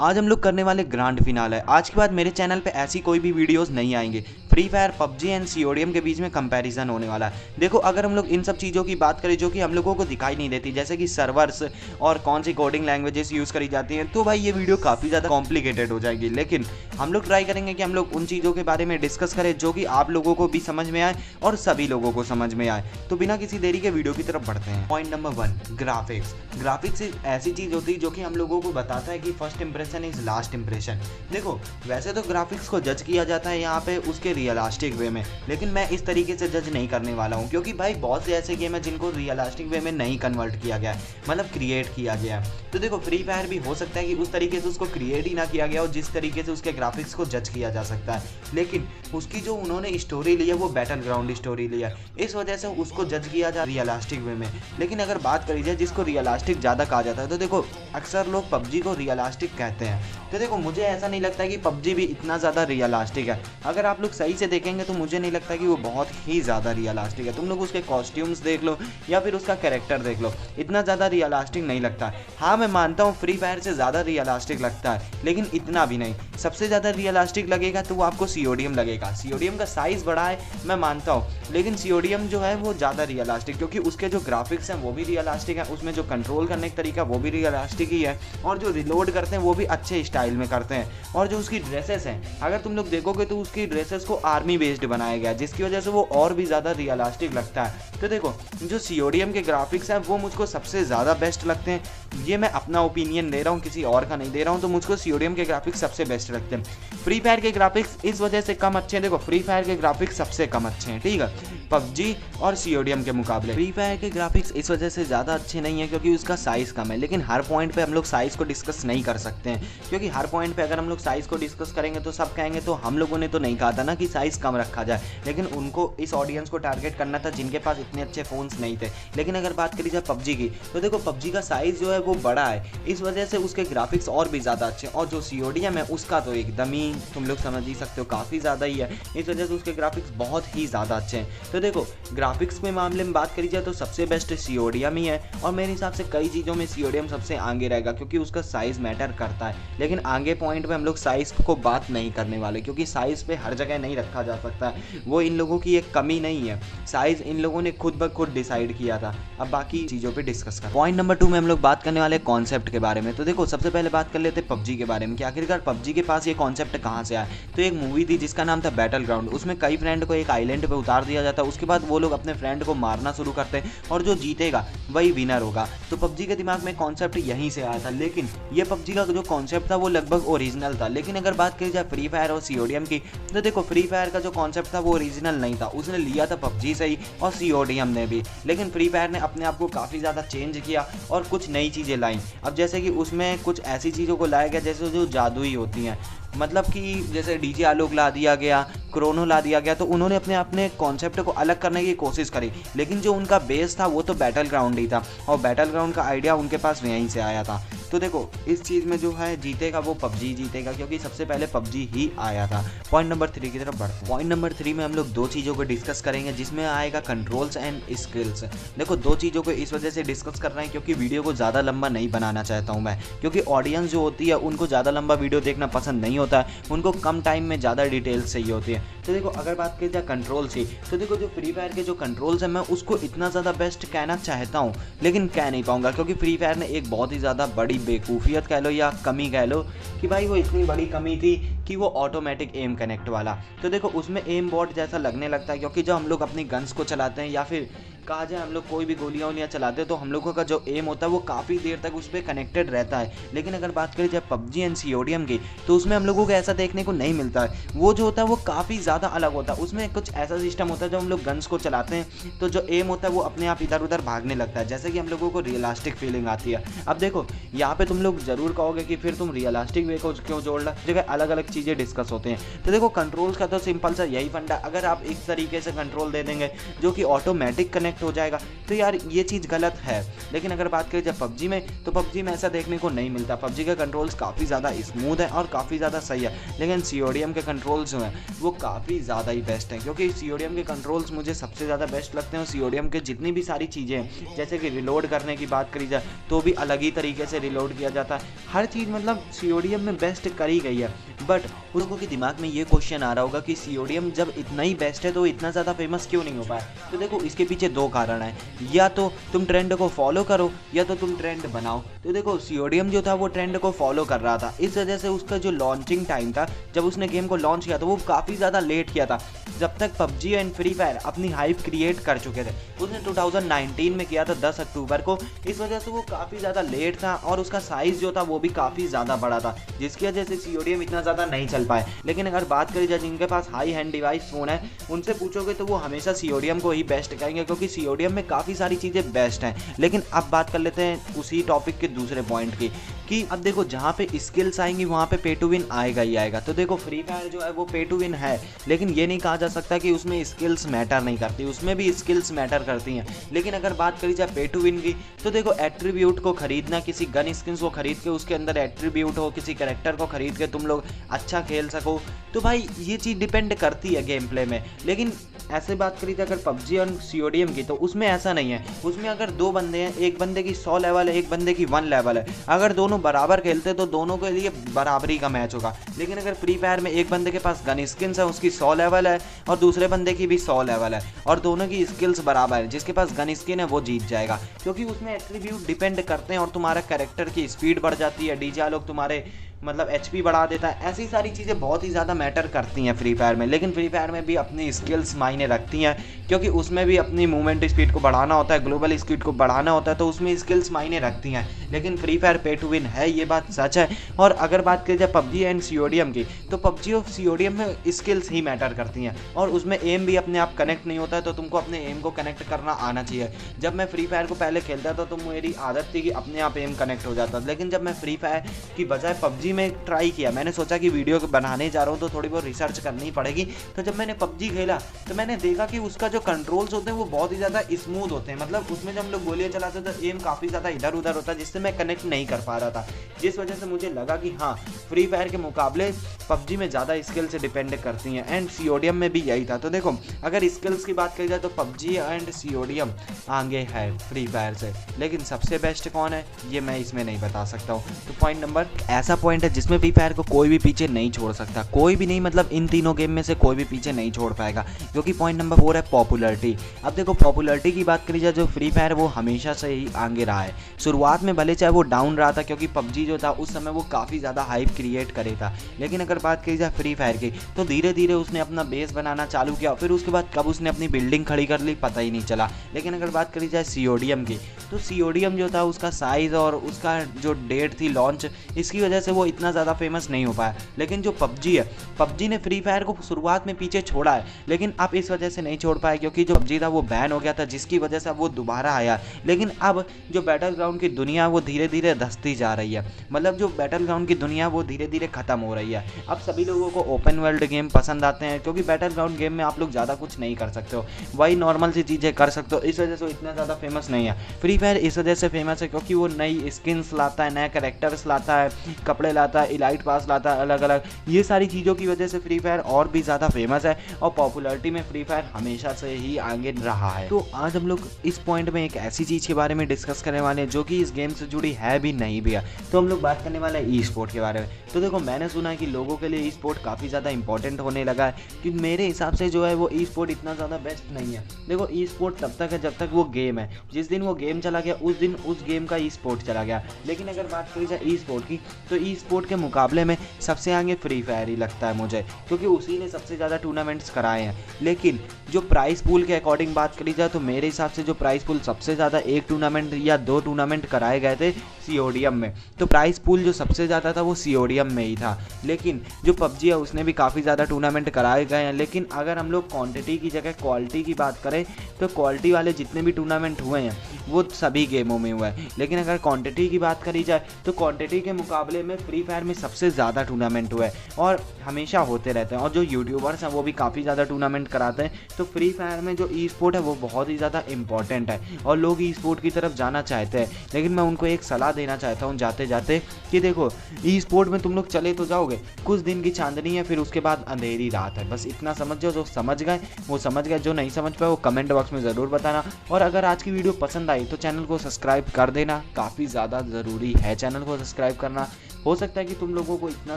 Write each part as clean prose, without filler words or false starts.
आज हम लोग करने वाले ग्रैंड फिनाले है। आज के बाद मेरे चैनल पे ऐसी कोई भी वीडियोस नहीं आएंगे। Free fire, PUBG and CODM के बीच में कंपैरिजन होने वाला है। देखो, अगर हम लोग इन सब चीज़ों की बात करें जो कि हम लोगों को दिखाई नहीं देती, जैसे कि सर्वर्स और कौन सी कोडिंग लैंग्वेजेस यूज़ करी जाती हैं, तो भाई ये वीडियो काफ़ी ज़्यादा कॉम्प्लिकेटेड हो जाएगी। लेकिन हम लोग ट्राई करेंगे कि हम लोग उन चीज़ों के बारे में डिस्कस करें जो कि आप लोगों को भी समझ में आए और सभी लोगों को समझ में आए। तो बिना किसी देरी के वीडियो की तरफ बढ़ते हैं। Point number 1, graphics. ग्राफिक्स ऐसी चीज़ होती है जो कि हम लोगों को बताता है कि first impression is last impression. देखो, वैसे तो ग्राफिक्स को जज किया जाता है यहाँ पे उसके रियलिस्टिक वे में, लेकिन मैं इस तरीके से जज नहीं करने वाला हूँ, क्योंकि भाई बहुत से ऐसे गेम है जिनको रियलिस्टिक वे में नहीं कन्वर्ट किया गया है, मतलब क्रिएट किया गया है। तो देखो, फ्री फायर भी हो सकता है कि उस तरीके से उसको क्रिएट ही ना किया गया हो जिस तरीके से उसके ग्राफिक्स को जज किया जा सकता है, लेकिन उसकी जो उन्होंने स्टोरी ली है वो बैटल ग्राउंड स्टोरी ली है, इस वजह से उसको जज किया जा रियलिस्टिक वे में। लेकिन अगर बात करी जाए जिसको रियलिस्टिक ज़्यादा कहा जाता है, तो देखो अक्सर लोग पबजी को रियलिस्टिक कहते हैं। तो देखो, मुझे ऐसा नहीं लगता कि पबजी भी इतना ज़्यादा रियलिस्टिक है। अगर आप लोग सही से देखेंगे तो मुझे नहीं लगता कि वो बहुत ही ज़्यादा रियलिस्टिक है। तुम लोग उसके कॉस्ट्यूम्स देख लो या फिर उसका कैरेक्टर देख लो, इतना ज़्यादा रियलिस्टिक नहीं लगता। हाँ, मैं मानता हूँ फ्री फायर से ज़्यादा रियलिस्टिक लगता है, लेकिन इतना भी नहीं। सबसे ज़्यादा रियलिस्टिक लगेगा तो वो आपको सीओडीएम लगेगा। सीओडीएम का साइज़ बड़ा है, मैं मानता हूँ, लेकिन सीओडीएम जो है वो ज़्यादा रियलिस्टिक, क्योंकि उसके जो ग्राफिक्स हैं वो भी रियलिस्टिक है, उसमें जो कंट्रोल करने का तरीका वो भी रियलिस्टिक ही है, और जो रिलोड करते हैं वो भी अच्छे स्टाइल में करते हैं। और जो उसकी ड्रेसेस हैं, अगर तुम लोग देखोगे तो उसकी ड्रेसेस को आर्मी बेस्ड बनाया गया है, जिसकी वजह से वो और भी ज़्यादा रियलिस्टिक लगता है। तो देखो, जो सीओडीएम के ग्राफिक्स हैं वो मुझको सबसे ज़्यादा बेस्ट लगते हैं। ये मैं अपना ओपिनियन दे रहा हूँ, किसी और का नहीं दे रहा हूँ। तो मुझको सीओडीएम के ग्राफिक्स सबसे बेस्ट लगते हैं। फ्री फायर के ग्राफिक्स इस वजह से कम अच्छे हैं। देखो, फ्री फायर के ग्राफिक्स सबसे कम अच्छे हैं, ठीक है, पबजी और सीओडीएम के मुकाबले। फ्री फायर के ग्राफिक्स इस वजह से ज़्यादा अच्छे नहीं है क्योंकि उसका साइज़ कम है। लेकिन हर पॉइंट पे हम लोग साइज़ को डिस्कस नहीं कर सकते हैं, क्योंकि हर पॉइंट पे अगर हम लोग साइज़ को डिस्कस करेंगे तो सब कहेंगे तो हम लोगों ने तो नहीं कहा था ना कि साइज़ कम रखा जाए, लेकिन उनको इस ऑडियंस को टारगेट करना था जिनके पास इतने अच्छे फ़ोन्स नहीं थे। लेकिन अगर बात करी जाए पबजी की, तो देखो पबजी का साइज़ जो है वो बड़ा है, इस वजह से उसके ग्राफिक्स और भी ज़्यादा अच्छे हैं। और जो सीओडीएम है उसका तो एकदम ही तुम लोग समझ ही सकते हो, काफ़ी ज़्यादा ही है, इस वजह से उसके ग्राफिक्स बहुत ही ज़्यादा अच्छे हैं। तो देखो, ग्राफिक्स के मामले में बात करी जाए तो सबसे बेस्ट सीओडीएम ही है, और मेरे हिसाब से कई चीज़ों में सीओडीएम सबसे आगे रहेगा क्योंकि उसका साइज़ मैटर करता है। लेकिन आगे पॉइंट पे हम लोग साइज़ को बात नहीं करने वाले, क्योंकि साइज़ पे हर जगह नहीं रखा जा सकता है, वो इन लोगों की एक कमी नहीं है। साइज़ इन लोगों ने खुद ब खुद डिसाइड किया था। अब बाकी चीज़ों पे डिस्कस कर पॉइंट नंबर 2 में हम लोग बात करने वाले कॉन्सेप्ट के बारे में। तो देखो, सबसे पहले बात कर लेते हैं पबजी के बारे में कि आखिरकार पबजी के पास ये कॉन्सेप्ट कहाँ से आया। तो एक मूवी थी जिसका नाम था बैटल ग्राउंड। उसमें कई फ्रेंड को एक आइलैंड पे उतार दिया जाता है, उसके बाद वो लोग अपने फ्रेंड को मारना शुरू करते हैं और जो जीतेगा वही विनर होगा। तो पबजी के दिमाग में कॉन्सेप्ट यहीं से आया था, लेकिन ये पबजी का जो कॉन्सेप्ट था वो लगभग ओरिजिनल था। लेकिन अगर बात करी जाए फ्री फायर और सीओडीएम की, तो देखो फ्री फायर का जो कॉन्सेप्ट था वो ओरिजिनल नहीं था, उसने लिया था पबजी से ही और सीओडीएम ने भी। लेकिन फ्री फायर ने अपने आप को काफ़ी ज़्यादा चेंज किया और कुछ नई चीज़ें लाई। अब जैसे कि उसमें कुछ ऐसी चीज़ों को लाया गया जैसे जो जादुई होती हैं, मतलब कि जैसे डीजे आलोक ला दिया गया, क्रोनो ला दिया गया। तो उन्होंने अपने कॉन्सेप्ट को अलग करने की कोशिश करी, लेकिन जो उनका बेस था वो तो बैटल ग्राउंड ही था, और बैटल ग्राउंड का आइडिया उनके पास यहीं से आया था। तो देखो, इस चीज़ में जो है जीतेगा वो पबजी जीतेगा, क्योंकि सबसे पहले पबजी ही आया था। पॉइंट नंबर 3 की तरफ बढ़ते हैं। पॉइंट नंबर 3 में हम लोग दो चीज़ों को डिस्कस करेंगे, जिसमें आएगा कंट्रोल्स एंड स्किल्स। देखो, दो चीज़ों को इस वजह से डिस्कस कर रहे हैं क्योंकि वीडियो को ज़्यादा लंबा नहीं बनाना चाहता हूँ मैं, क्योंकि ऑडियंस जो होती है उनको ज़्यादा लंबा वीडियो देखना पसंद नहीं होता है, उनको कम टाइम में ज़्यादा डिटेल्स चाहिए होती है। तो देखो, अगर बात की जाए कंट्रोल्स की, तो देखो जो फ्री फायर के जो कंट्रोल्स हैं मैं उसको इतना ज़्यादा बेस्ट कहना चाहता हूँ, लेकिन कह नहीं पाऊँगा, क्योंकि फ्री फायर ने एक बहुत ही ज़्यादा बड़ी बेवकूफ़ियत कह लो या कमी कह लो कि भाई वो इतनी बड़ी कमी थी कि वो ऑटोमेटिक एम कनेक्ट वाला। तो देखो, उसमें एम बॉट जैसा लगने लगता है, क्योंकि जब हम लोग अपनी गन्स को चलाते हैं या फिर कहा जाए हम लोग कोई भी गोलियाँ वोलियाँ चलाते हैं, तो हम लोगों का जो एम होता है वो काफ़ी देर तक उस पर कनेक्टेड रहता है। लेकिन अगर बात करें जब पबजी एंड सीओडीएम की, तो उसमें हम लोगों को ऐसा देखने को नहीं मिलता है। वो जो होता है वो काफ़ी ज़्यादा अलग होता है। उसमें कुछ ऐसा सिस्टम होता है जब हम लोग गन्स को चलाते हैं तो जो एम होता है वो अपने आप इधर उधर भागने लगता है, जैसे कि हम लोगों को रियलिस्टिक फीलिंग आती है। अब देखो, यहाँ पे तुम लोग ज़रूर कहोगे कि फिर तुम रियलिस्टिक वे को क्यों जोड़ रहा, जगह अलग अलग चीज़ें डिस्कस होते हैं। तो देखो, कंट्रोल्स का तो सिंपल सा यही फंडा, अगर आप इस तरीके से कंट्रोल दे देंगे जो कि ऑटोमेटिक कनेक्ट कनेक्ट हो जाएगा, तो यार ये चीज़ गलत है। लेकिन अगर बात करें जब पबजी में, तो पबजी में ऐसा देखने को नहीं मिलता। पबजी के कंट्रोल्स काफ़ी ज़्यादा स्मूथ है और काफ़ी ज़्यादा सही है, लेकिन CODM के कंट्रोल्स जो हैं वो काफ़ी ज़्यादा ही बेस्ट हैं, क्योंकि CODM के कंट्रोल्स मुझे सबसे ज़्यादा बेस्ट लगते हैं। और CODM के जितनी भी सारी चीज़ें हैं, जैसे कि रिलोड करने की बात करी जाए तो भी अलग ही तरीके से रिलोड किया जाता है। हर चीज़ मतलब CODM में बेस्ट करी गई है। बट उन लोगों के दिमाग में ये क्वेश्चन आ रहा होगा कि CODM जब इतना ही बेस्ट है तो इतना ज़्यादा फेमस क्यों नहीं हो पाया। तो देखो इसके पीछे दो कारण हैं, या तो तुम ट्रेंड को फॉलो करो या तो तुम ट्रेंड बनाओ। तो देखो CODM जो था वो ट्रेंड को फॉलो कर रहा था, इस वजह से उसका जो लॉन्चिंग टाइम था, जब उसने गेम को लॉन्च किया तो वो काफ़ी ज़्यादा लेट किया था। जब तक पबजी एंड फ्री फायर अपनी हाइप क्रिएट कर चुके थे, उसने 2019 में किया था 10 अक्टूबर को, इस वजह से वो काफ़ी ज़्यादा लेट था और उसका साइज़ जो था वो भी काफ़ी ज़्यादा बड़ा था, जिसकी वजह से CODM इतना ज़्यादा नहीं चल पाए। लेकिन अगर बात करी जाए जिनके पास हाई हैंड डिवाइस फ़ोन है, उनसे पूछोगे तो वो हमेशा CODM को ही बेस्ट कहेंगे, क्योंकि CODM में काफ़ी सारी चीज़ें बेस्ट हैं। लेकिन अब बात कर लेते हैं उसी टॉपिक के दूसरे पॉइंट की, कि अब देखो जहाँ पे स्किल्स आएंगी वहाँ पे पे टू विन आएगा ही आएगा। तो देखो फ्री फायर जो है वो पे टू विन है, लेकिन ये नहीं कहा जा सकता कि उसमें स्किल्स मैटर नहीं करती, उसमें भी स्किल्स मैटर करती हैं। लेकिन अगर बात करी जाए पे टू विन की, तो देखो एट्रीब्यूट को खरीदना, किसी गन स्किन्स को खरीद के उसके अंदर एट्रीब्यूट हो, किसी कैरेक्टर को खरीद के तुम लोग अच्छा खेल सको, तो भाई ये चीज़ डिपेंड करती है गेम प्ले में। लेकिन ऐसे बात करी जाए अगर पबजी और CODM की, तो उसमें ऐसा नहीं है। उसमें अगर दो बंदे हैं, एक बंदे की 100 लेवल है, एक बंदे की 1 लेवल है, अगर दोनों बराबर खेलते तो दोनों के लिए बराबरी का मैच होगा। लेकिन अगर फ्री फायर में एक बंदे के पास गन स्किन्स है, उसकी 100 लेवल है और दूसरे बंदे की भी 100 लेवल है और दोनों की स्किल्स बराबर है, जिसके पास गन स्किन है वो जीत जाएगा, क्योंकि उसमें एट्रीब्यूट डिपेंड करते हैं और तुम्हारा कैरेक्टर की स्पीड बढ़ जाती है, डीजा लोग तुम्हारे मतलब HP बढ़ा देता है। ऐसी सारी चीज़ें बहुत ही ज़्यादा मैटर करती हैं फ्री फायर में। लेकिन फ्री फायर में भी अपनी स्किल्स मायने रखती हैं, क्योंकि उसमें भी अपनी मूवमेंट स्पीड को बढ़ाना होता है, ग्लोबल स्पीड को बढ़ाना होता है, तो उसमें स्किल्स मायने रखती हैं। लेकिन फ्री फायर पे टू विन है, ये बात सच है। और अगर बात की जाए पबजी एंड CODM की, तो पबजी और CODM में स्किल्स ही मैटर करती हैं और उसमें एम भी अपने आप कनेक्ट नहीं होता है, तो तुमको अपने एम को कनेक्ट करना आना चाहिए। जब मैं फ्री फायर को पहले खेलता था तो मेरी आदत थी कि अपने आप एम कनेक्ट हो जाता था, लेकिन जब मैं फ्री फायर की बजाय पबजी में ट्राई किया, मैंने सोचा कि वीडियो बनाने जा रहा हूँ तो थोड़ी बहुत रिसर्च करनी पड़ेगी, तो जब मैंने पबजी खेला तो मैंने देखा कि उसका जो कंट्रोल्स होते हैं वो बहुत ही ज़्यादा स्मूथ होते हैं। मतलब उसमें जब हम लोग गोलियाँ चलाते तो एम काफ़ी ज़्यादा इधर उधर होता है, जिससे मैं कनेक्ट नहीं कर पा रहा था, जिस वजह से मुझे लगा कि हाँ फ्री फायर के मुकाबले पबजी में ज़्यादा स्किल से डिपेंड करती हैं एंड CODM में भी यही था। तो देखो अगर स्किल्स की बात करी जाए तो पबजी एंड CODM आगे है फ्री फायर से, लेकिन सबसे बेस्ट कौन है ये मैं इसमें नहीं बता सकता हूँ। तो पॉइंट नंबर ऐसा पॉइंट है जिसमें फ्री फायर को कोई भी पीछे नहीं छोड़ सकता, कोई भी नहीं, मतलब इन तीनों गेम में से कोई भी पीछे नहीं छोड़ पाएगा, क्योंकि पॉइंट नंबर 4 है पॉपुलैरिटी। अब देखो पॉपुलैरिटी की बात करी जाए जो फ्री फायर वो हमेशा से ही आगे रहा है। शुरुआत में भले चाहे वो डाउन रहा था, क्योंकि पबजी जो था उस समय वो काफ़ी ज़्यादा हाइप क्रिएट करे था, लेकिन अगर बात करी जाए फ्री फायर की तो धीरे धीरे उसने अपना बेस बनाना चालू किया, फिर उसके बाद कब उसने अपनी बिल्डिंग खड़ी कर ली पता ही नहीं चला। लेकिन अगर बात करी जाए CODM की, तो CODM जो था उसका साइज़ और उसका जो डेट थी लॉन्च, इसकी वजह से वो इतना ज़्यादा फेमस नहीं हो पाया। लेकिन जो पबजी है, पबजी ने फ्री फायर को शुरुआत में पीछे छोड़ा है, लेकिन अब इस वजह से नहीं छोड़ पाया क्योंकि जो पबजी था वो बैन हो गया था, जिसकी वजह से अब वो दोबारा आया। लेकिन अब जो बैटल ग्राउंड की दुनिया वो धीरे धीरे धंसती जा रही है, मतलब जो बैटल ग्राउंड की दुनिया वो धीरे धीरे ख़त्म हो रही है। अब सभी लोगों को ओपन वर्ल्ड गेम पसंद आते हैं, क्योंकि बैटल ग्राउंड गेम में आप लोग ज़्यादा कुछ नहीं कर सकते हो, वही नॉर्मल सी चीज़ें कर सकते हो, इस वजह से वो इतना ज़्यादा फेमस नहीं है। फ्री फायर इस वजह से फेमस है क्योंकि वो नई स्किन्स लाता है, नए कैरेक्टर्स लाता है, कपड़े लाता है, इलाइट पास लाता है, अलग अलग, ये सारी चीज़ों की वजह से फ्री फायर और भी ज़्यादा फेमस है और पॉपुलैरिटी में फ्री फायर हमेशा से ही आगे रहा है। तो आज हम लोग इस पॉइंट में एक ऐसी चीज़ के बारे में डिस्कस करने वाले हैं जो कि इस गेम से जुड़ी है भी नहीं भी है। तो हम लोग बात करने वाले हैं ई स्पोर्ट के बारे में। तो देखो मैंने सुना है कि लोगों के लिए ई स्पोर्ट काफ़ी ज़्यादा इंपॉर्टेंट होने लगा है, कि मेरे हिसाब से जो है वो ई स्पोर्ट इतना ज़्यादा बेस्ट नहीं है। देखो ई स्पोर्ट तब तक है जब तक वो गेम है, जिस दिन वो गेम चला गया उस दिन उस गेम का ई स्पोर्ट चला गया। लेकिन अगर बात करी जाए ई स्पोर्ट की, तो ई स्पोर्ट के मुकाबले में सबसे आगे फ्री फायर ही लगता है मुझे, क्योंकि उसी ने सबसे ज़्यादा टूर्नामेंट्स कराए हैं। लेकिन जो प्राइस पूल के अकॉर्डिंग बात करी जाए तो मेरे हिसाब से जो प्राइस पूल सबसे ज़्यादा एक टूर्नामेंट या 2 टूर्नामेंट कराए गए थे सीओडीएम में। तो प्राइस पूल जो सबसे ज़्यादा था वो सीओडीएम में ही था। लेकिन जो पबजी है उसने भी काफ़ी ज़्यादा टूर्नामेंट कराए गए हैं। लेकिन अगर हम लोग क्वांटिटी की जगह क्वालिटी की बात करें तो क्वालिटी वाले जितने भी टूर्नामेंट हुए हैं वो सभी गेमों में हुआ है। लेकिन अगर क्वांटिटी की बात करी जाए तो क्वांटिटी के मुकाबले में फ्री फायर में सबसे ज़्यादा टूर्नामेंट हुआ है और हमेशा होते रहते हैं। और जो यूट्यूबर्स हैं वो भी काफ़ी ज़्यादा टूर्नामेंट कराते हैं। तो फ्री फायर में जो ई स्पोर्ट है वो बहुत ही ज़्यादा इंपॉर्टेंट है और लोग ई स्पोर्ट की तरफ जाना चाहते हैं। लेकिन मैं उनको एक सलाह देना चाहता हूँ जाते जाते कि देखो, ई स्पोर्ट में तुम लोग चले तो जाओगे, कुछ दिन की चांदनी है, फिर उसके बाद अंधेरी रात है। बस इतना समझ जाओ, जो समझ गए वो समझ गए, जो नहीं समझ पाए वो कमेंट बॉक्स में ज़रूर बताना। और अगर आज की वीडियो पसंद आई तो चैनल को सब्सक्राइब कर देना, काफ़ी ज़्यादा ज़रूरी है चैनल को सब्सक्राइब करना। हो सकता है कि तुम लोगों को इतना,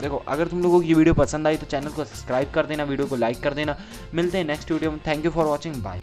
देखो अगर तुम लोगों की वीडियो पसंद आई तो चैनल को सब्सक्राइब कर देना, वीडियो को लाइक कर देना। मिलते हैं नेक्स्ट वीडियो में। Thank you for watching, bye.